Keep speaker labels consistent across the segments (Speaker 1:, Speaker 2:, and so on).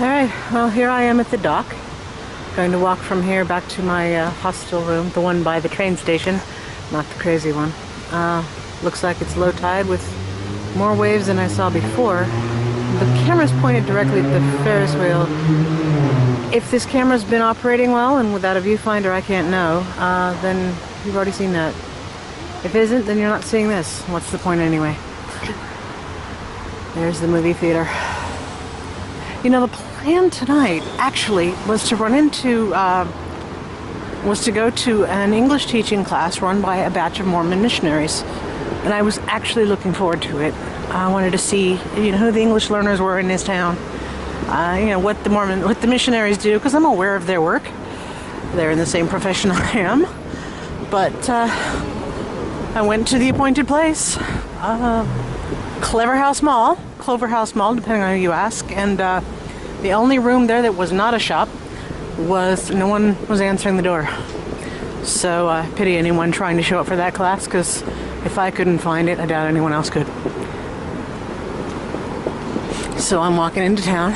Speaker 1: Alright, well here I am at the dock. Going to walk from here back to my hostel room, the one by the train station, not the crazy one. Looks like it's low tide with more waves than I saw before. The camera's pointed directly at the Ferris wheel. If this camera's been operating well and without a viewfinder I can't know, then you've already seen that. If it isn't, then you're not seeing this. What's the point anyway? There's the movie theater. You know, the plan tonight actually was to go to an English teaching class run by a batch of Mormon missionaries. And I was actually looking forward to it. I wanted to see, who the English learners were in this town. What the missionaries do, because I'm aware of their work. They're in the same profession I am. But I went to the appointed place, Clover House Mall, depending on who you ask, and the only room there that was not a shop was no one was answering the door. So I pity anyone trying to show up for that class, because if I couldn't find it, I doubt anyone else could. So I'm walking into town,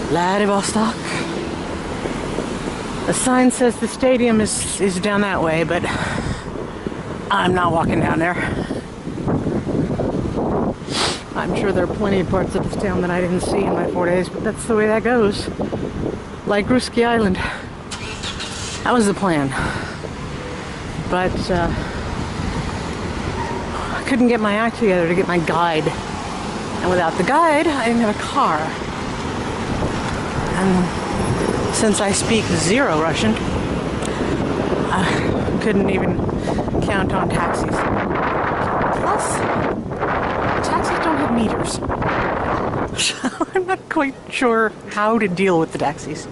Speaker 1: Vladivostok. The sign says the stadium is down that way, but I'm not walking down there. I'm sure there are plenty of parts of this town that I didn't see in my 4 days, but that's the way that goes. Like Ruski Island. That was the plan. But I couldn't get my act together to get my guide. And without the guide, I didn't have a car. And since I speak zero Russian, I couldn't even count on taxis. Plus, taxis don't have meters. So I'm not quite sure how to deal with the taxis.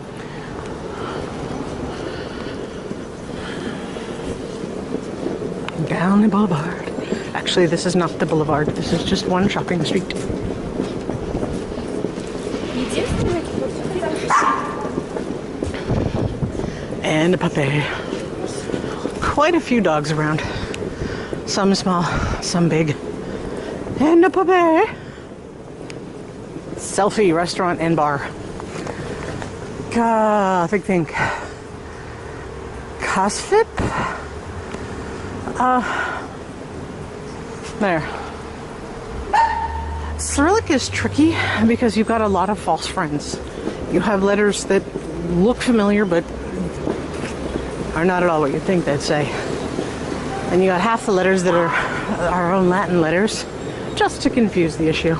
Speaker 1: Down the boulevard. Actually, this is not the boulevard. This is just one shopping street. And a puppy. Quite a few dogs around. Some small, some big. And a puppy. Selfie restaurant and bar. Think. Kasfip? There. Cyrillic is tricky because you've got a lot of false friends. You have letters that look familiar but are not at all what you think they'd say. And you got half the letters that are our own Latin letters, just to confuse the issue.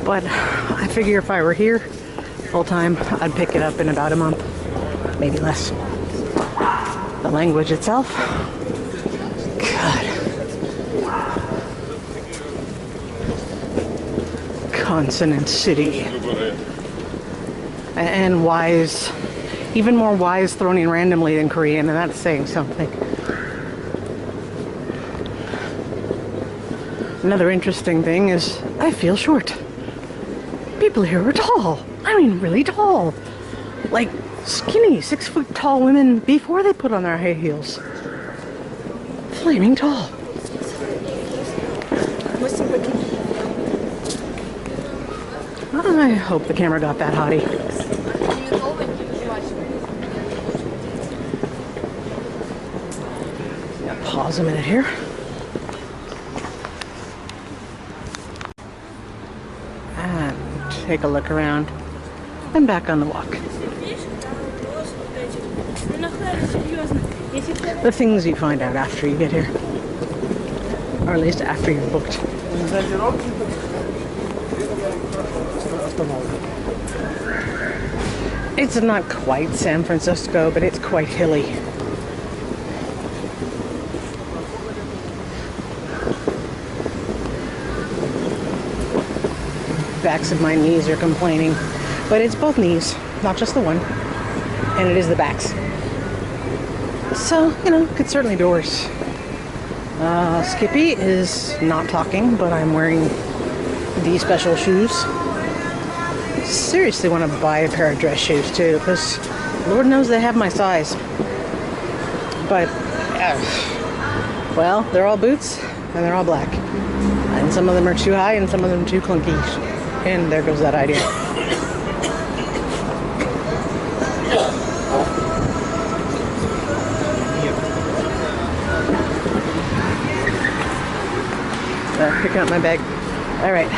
Speaker 1: But I figure if I were here full time, I'd pick it up in about a month, maybe less. The language itself, God. Consonant city. And wise, even more wise thrown in randomly than Korean, and that's saying something. Another interesting thing is I feel short. People here are tall. I mean, really tall. Like skinny, 6 foot tall women before they put on their high heels. Flaming tall. I hope the camera got that hottie. Pause a minute here. And take a look around. I'm back on the walk. The things you find out after you get here. Or at least after you're booked. It's not quite San Francisco, but it's quite hilly. Backs of my knees are complaining, but it's both knees, not just the one, and it is the backs. So, could certainly be worse. Skippy is not talking, but I'm wearing these special shoes. Seriously want to buy a pair of dress shoes too, because Lord knows they have my size. But, well, they're all boots and they're all black. And some of them are too high and some of them too clunky. And there goes that idea. Picking up my bag. All right.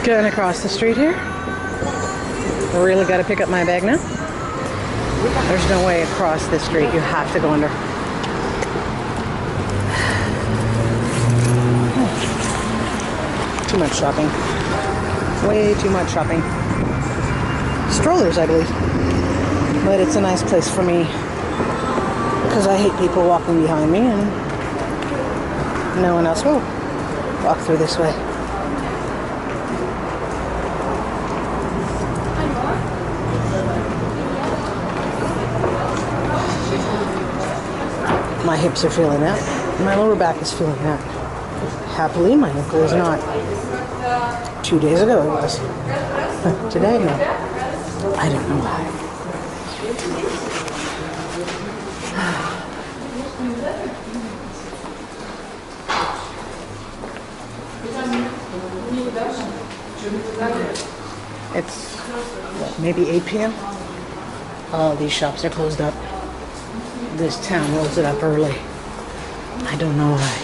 Speaker 1: Going across the street here. I really got to pick up my bag now. There's no way across this street. You have to go under. Too much shopping. Way too much shopping. Strollers, I believe. But it's a nice place for me because I hate people walking behind me and no one else will walk through this way. My hips are feeling that. My lower back is feeling that. Happily, my ankle is not. 2 days ago it was. Today, no. I don't know why. It's what, maybe 8 p.m. All these shops are closed up. This town rolls it up early. I don't know why.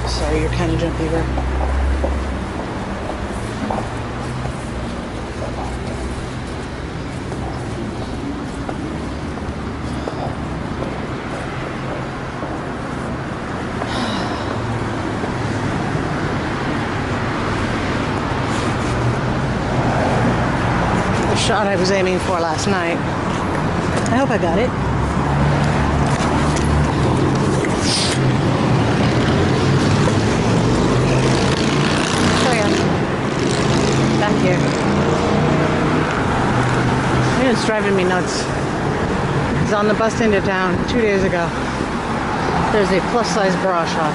Speaker 1: Sorry, you're kind of jumpy there. The shot I was aiming for last night. I hope I got it. Back here. It's driving me nuts. I was on the bus into town 2 days ago. There's a plus-size bra shop.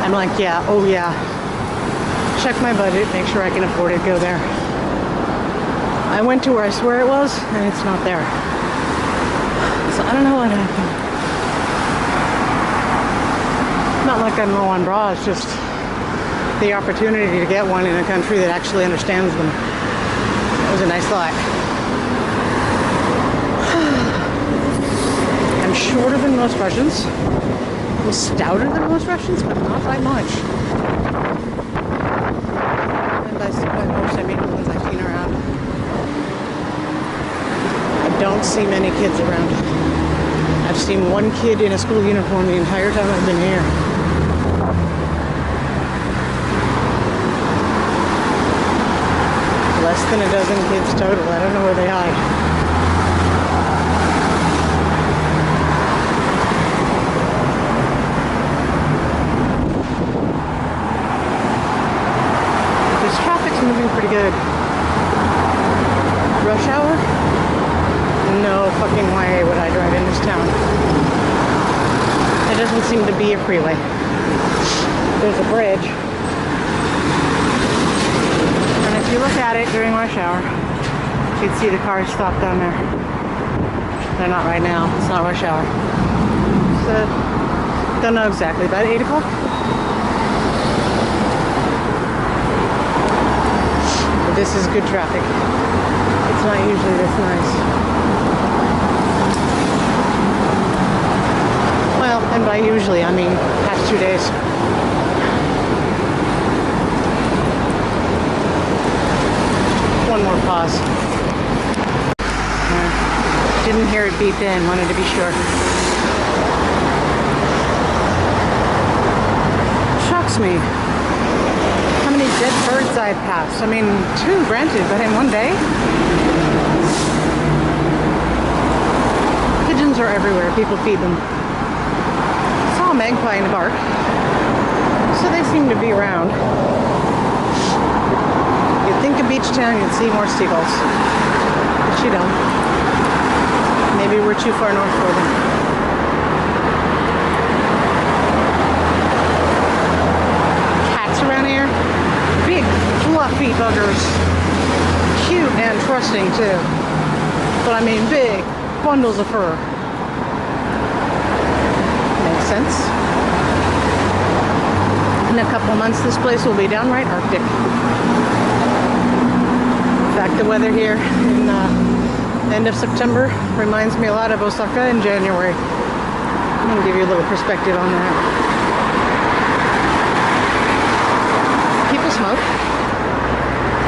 Speaker 1: I'm like, yeah, oh yeah. Check my budget, make sure I can afford it, go there. I went to where I swear it was, and it's not there. So I don't know what happened. Not like I'm low on bras, just the opportunity to get one in a country that actually understands them. It was a nice thought. I'm shorter than most Russians. I'm stouter than most Russians, but not by much. And by most, I mean the ones I've seen around. I don't see many kids around. I've seen one kid in a school uniform the entire time I've been here. Less than a dozen kids total. I don't know where they hide. This traffic's moving pretty good. Rush hour? No fucking way would I drive in this town. There doesn't seem to be a freeway. There's a bridge. If you look at it during rush hour, you'd see the cars stop down there. They're not right now. It's not rush hour. So, don't know exactly. About 8 o'clock? But this is good traffic. It's not usually this nice. Well, and by usually, I mean past 2 days. One more pause. Didn't hear it beep in, wanted to be sure. Shocks me how many dead birds I've passed. I mean, 2 granted, but in one day? Pigeons are everywhere, people feed them. Saw a magpie in the park, so they seem to be around. You'd think a beach town, you'd see more seagulls, but you don't. Maybe we're too far north for them. Cats around here. Big, fluffy buggers. Cute and trusting too. But I mean big bundles of fur. Makes sense. In a couple months this place will be downright Arctic. In fact, the weather here in end of September reminds me a lot of Osaka in January. I'm going to give you a little perspective on that. People smoke.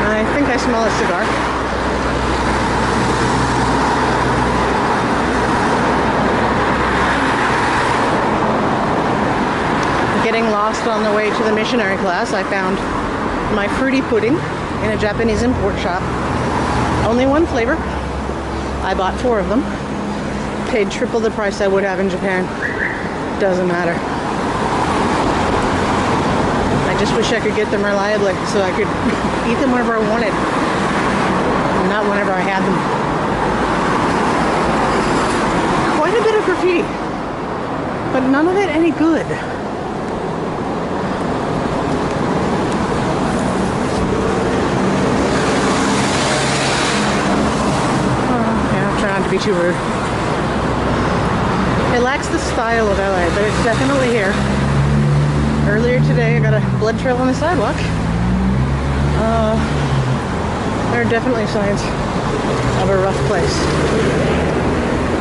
Speaker 1: I think I smell a cigar. Getting lost on the way to the missionary class, I found my fruity pudding in a Japanese import shop. Only one flavor. I bought 4 of them. Paid triple the price I would have in Japan. Doesn't matter. I just wish I could get them reliably so I could eat them whenever I wanted. Not whenever I had them. Quite a bit of graffiti. But none of it any good. Not to be too rude. It lacks the style of LA, but it's definitely here. Earlier today I got a blood trail on the sidewalk. There are definitely signs of a rough place.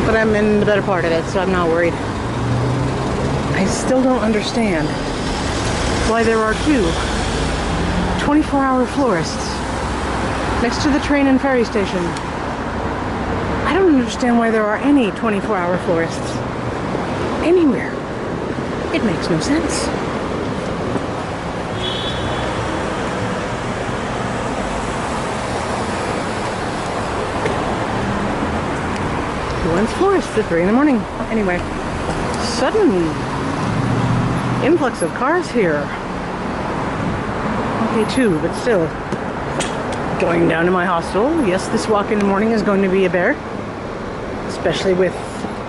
Speaker 1: But I'm in the better part of it, so I'm not worried. I still don't understand why there are 2 24-hour florists next to the train and ferry station. I don't understand why there are any 24-hour florists anywhere. It makes no sense. Who wants florists at 3 in the morning? Anyway, sudden influx of cars here. Okay, 2, but still. Going down to my hostel. Yes, this walk in the morning is going to be a bear. Especially with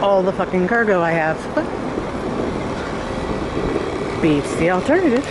Speaker 1: all the fucking cargo I have, but beats the alternative.